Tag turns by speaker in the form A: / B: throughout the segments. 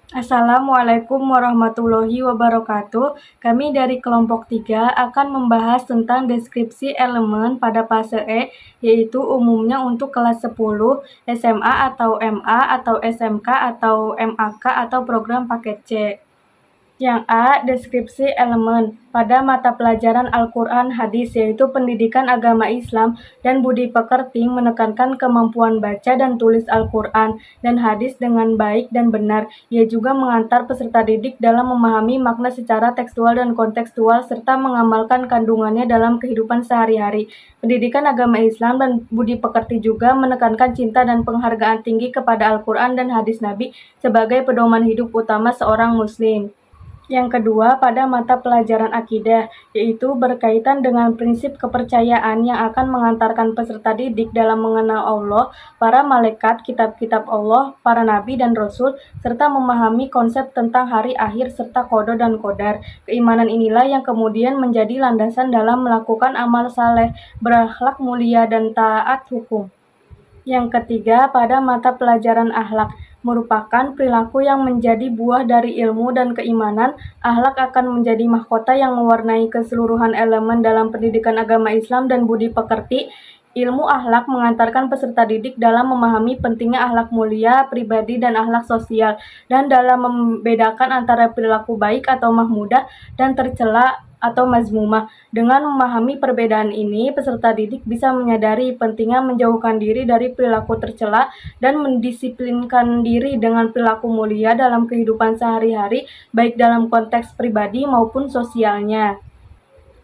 A: Assalamualaikum warahmatullahi wabarakatuh. Kami dari kelompok 3 akan membahas tentang deskripsi elemen pada fase E, yaitu umumnya untuk kelas 10, SMA atau MA atau SMK atau MAK atau program paket C. Yang A. Deskripsi elemen pada mata pelajaran Al-Quran Hadis, yaitu pendidikan agama Islam dan budi pekerti, menekankan kemampuan baca dan tulis Al-Quran dan hadis dengan baik dan benar. Ia juga mengantar peserta didik dalam memahami makna secara tekstual dan kontekstual serta mengamalkan kandungannya dalam kehidupan sehari-hari. Pendidikan agama Islam dan budi pekerti juga menekankan cinta dan penghargaan tinggi kepada Al-Quran dan hadis Nabi sebagai pedoman hidup utama seorang Muslim. Yang kedua, pada mata pelajaran akidah, yaitu berkaitan dengan prinsip kepercayaan yang akan mengantarkan peserta didik dalam mengenal Allah, para malaikat, kitab-kitab Allah, para nabi dan rasul, serta memahami konsep tentang hari akhir serta qada dan qadar. Keimanan inilah yang kemudian menjadi landasan dalam melakukan amal saleh, berakhlak mulia dan taat hukum. Yang ketiga, pada mata pelajaran akhlak, merupakan perilaku yang menjadi buah dari ilmu dan keimanan. Akhlak akan menjadi mahkota yang mewarnai keseluruhan elemen dalam pendidikan agama Islam dan budi pekerti. Ilmu akhlak mengantarkan peserta didik dalam memahami pentingnya akhlak mulia, pribadi, dan akhlak sosial, dan dalam membedakan antara perilaku baik atau mahmudah dan tercela atau mazmumah. Dengan memahami perbedaan ini, peserta didik bisa menyadari pentingnya menjauhkan diri dari perilaku tercela dan mendisiplinkan diri dengan perilaku mulia dalam kehidupan sehari-hari, baik dalam konteks pribadi maupun sosialnya.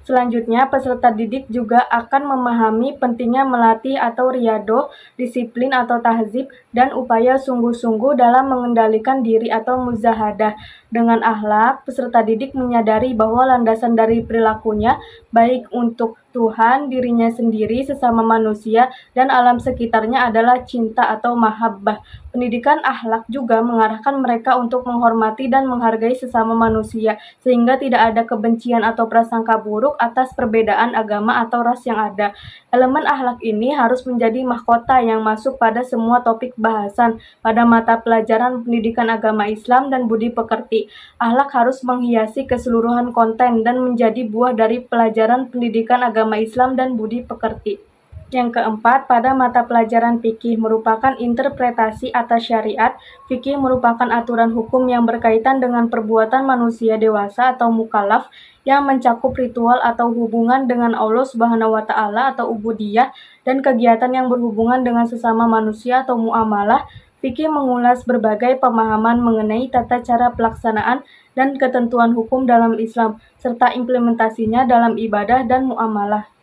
A: Selanjutnya, peserta didik juga akan memahami pentingnya melatih atau riyadhah, disiplin atau tahzib, dan upaya sungguh-sungguh dalam mengendalikan diri atau muzahadah. Dengan akhlak, peserta didik menyadari bahwa landasan dari perilakunya, baik untuk Tuhan, dirinya sendiri, sesama manusia, dan alam sekitarnya adalah cinta atau mahabbah. Pendidikan akhlak juga mengarahkan mereka untuk menghormati dan menghargai sesama manusia, sehingga tidak ada kebencian atau prasangka buruk atas perbedaan agama atau ras yang ada. Elemen akhlak ini harus menjadi mahkota yang masuk pada semua topik bahasan pada mata pelajaran pendidikan agama Islam dan budi pekerti. Akhlak harus menghiasi keseluruhan konten dan menjadi buah dari pelajaran pendidikan agama Islam dan budi pekerti. Yang keempat, pada mata pelajaran fikih, merupakan interpretasi atas syariat. Fikih merupakan aturan hukum yang berkaitan dengan perbuatan manusia dewasa atau mukallaf yang mencakup ritual atau hubungan dengan Allah Subhanahu wa Ta'ala atau ubudiyah dan kegiatan yang berhubungan dengan sesama manusia atau muamalah. Fikih mengulas berbagai pemahaman mengenai tata cara pelaksanaan dan ketentuan hukum dalam Islam serta implementasinya dalam ibadah dan muamalah.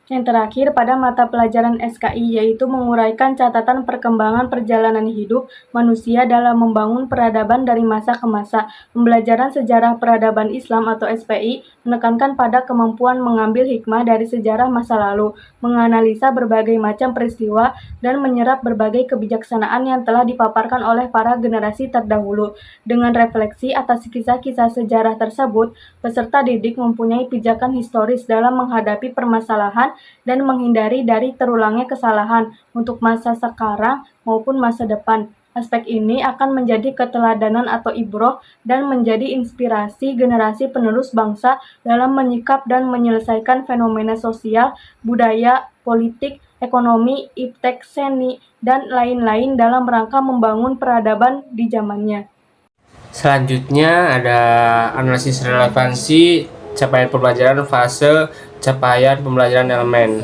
A: Yang terakhir, pada mata pelajaran SKI, yaitu menguraikan catatan perkembangan perjalanan hidup manusia dalam membangun peradaban dari masa ke masa. Pembelajaran sejarah peradaban Islam atau SPI menekankan pada kemampuan mengambil hikmah dari sejarah masa lalu, menganalisa berbagai macam peristiwa, dan menyerap berbagai kebijaksanaan yang telah dipaparkan oleh para generasi terdahulu. Dengan refleksi atas kisah-kisah sejarah tersebut, peserta didik mempunyai pijakan historis dalam menghadapi permasalahan dan menghindari dari terulangnya kesalahan untuk masa sekarang maupun masa depan. Aspek ini akan menjadi keteladanan atau ibroh dan menjadi inspirasi generasi penerus bangsa dalam menyikap dan menyelesaikan fenomena sosial, budaya, politik, ekonomi, iptek, seni, dan lain-lain dalam rangka membangun peradaban di zamannya.
B: Selanjutnya ada analisis relevansi capaian pembelajaran fase capaian pembelajaran elemen.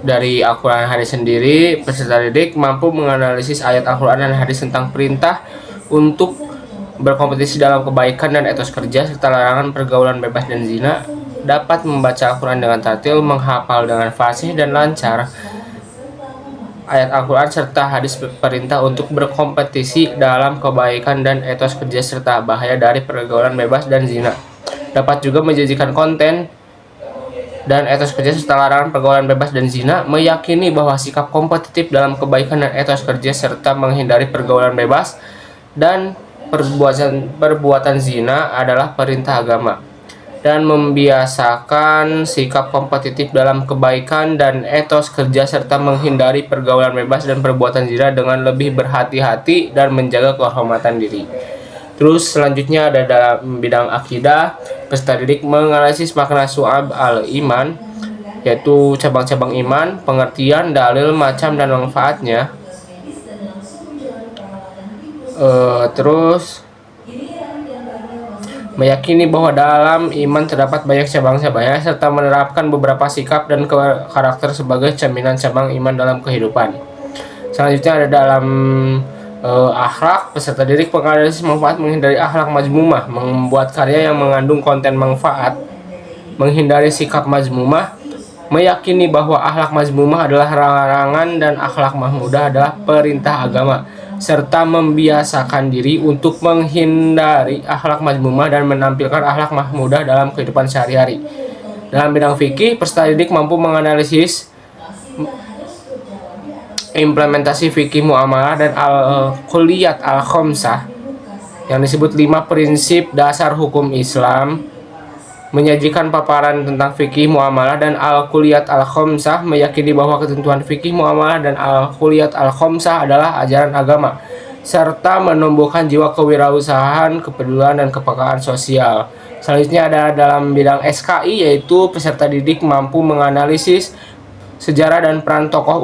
B: Dari Al-Quran dan hadis sendiri, peserta didik mampu menganalisis ayat Al-Quran dan hadis tentang perintah untuk berkompetisi dalam kebaikan dan etos kerja serta larangan pergaulan bebas dan zina, dapat membaca Al-Quran dengan tartil, menghafal dengan fasih dan lancar ayat Al-Quran serta hadis perintah untuk berkompetisi dalam kebaikan dan etos kerja serta bahaya dari pergaulan bebas dan zina. Dapat juga menjanjikan konten dan etos kerja serta larangan pergaulan bebas dan zina, meyakini bahwa sikap kompetitif dalam kebaikan dan etos kerja serta menghindari pergaulan bebas dan perbuatan zina adalah perintah agama. dan membiasakan sikap kompetitif dalam kebaikan dan etos kerja serta menghindari pergaulan bebas dan perbuatan zina dengan lebih berhati-hati dan menjaga kehormatan diri. Terus selanjutnya ada dalam bidang akidah, peserta didik menganalisis makna syu'ab al-iman, yaitu cabang-cabang iman, pengertian, dalil, macam, dan manfaatnya. Terus meyakini bahwa dalam iman terdapat banyak cabang-cabangnya serta menerapkan beberapa sikap dan karakter sebagai cerminan cabang iman dalam kehidupan. Selanjutnya ada dalam akhlak, peserta didik menganalisis manfaat menghindari akhlak mazmumah, membuat karya yang mengandung konten manfaat, menghindari sikap mazmumah, meyakini bahwa akhlak mazmumah adalah larangan dan akhlak mahmudah adalah perintah agama, serta membiasakan diri untuk menghindari akhlak mazmumah dan menampilkan akhlak mahmudah dalam kehidupan sehari-hari. Dalam bidang fikih, peserta didik mampu menganalisis implementasi fikih muamalah dan al-kulliyat al-khamsah yang disebut 5 prinsip dasar hukum Islam, menyajikan paparan tentang fikih muamalah dan al-kulliyat al-khamsah, meyakini bahwa ketentuan fikih muamalah dan al-kulliyat al-khamsah adalah ajaran agama, serta menumbuhkan jiwa kewirausahaan, kepedulian, dan kepekaan sosial. Selanjutnya ada dalam bidang SKI, yaitu peserta didik mampu menganalisis sejarah dan peran tokoh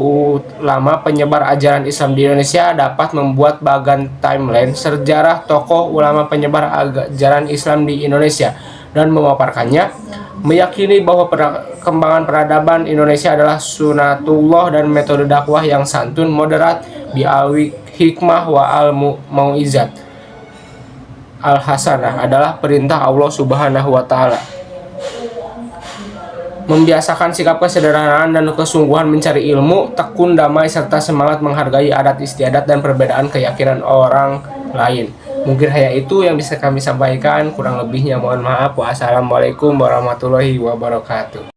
B: ulama penyebar ajaran Islam di Indonesia, dapat membuat bagan timeline sejarah tokoh ulama penyebar ajaran Islam di Indonesia dan memaparkannya, meyakini bahwa perkembangan peradaban Indonesia adalah sunatullah dan metode dakwah yang santun, moderat, bi'alwi hikmah wa al-mau'izat al-hasanah adalah perintah Allah Subhanahu wa Ta'ala. Membiasakan sikap kesederhanaan dan kesungguhan mencari ilmu, tekun, damai, serta semangat menghargai adat istiadat dan perbedaan keyakinan orang lain. Mungkin hanya itu yang bisa kami sampaikan, kurang lebihnya mohon maaf. Wassalamualaikum warahmatullahi wabarakatuh.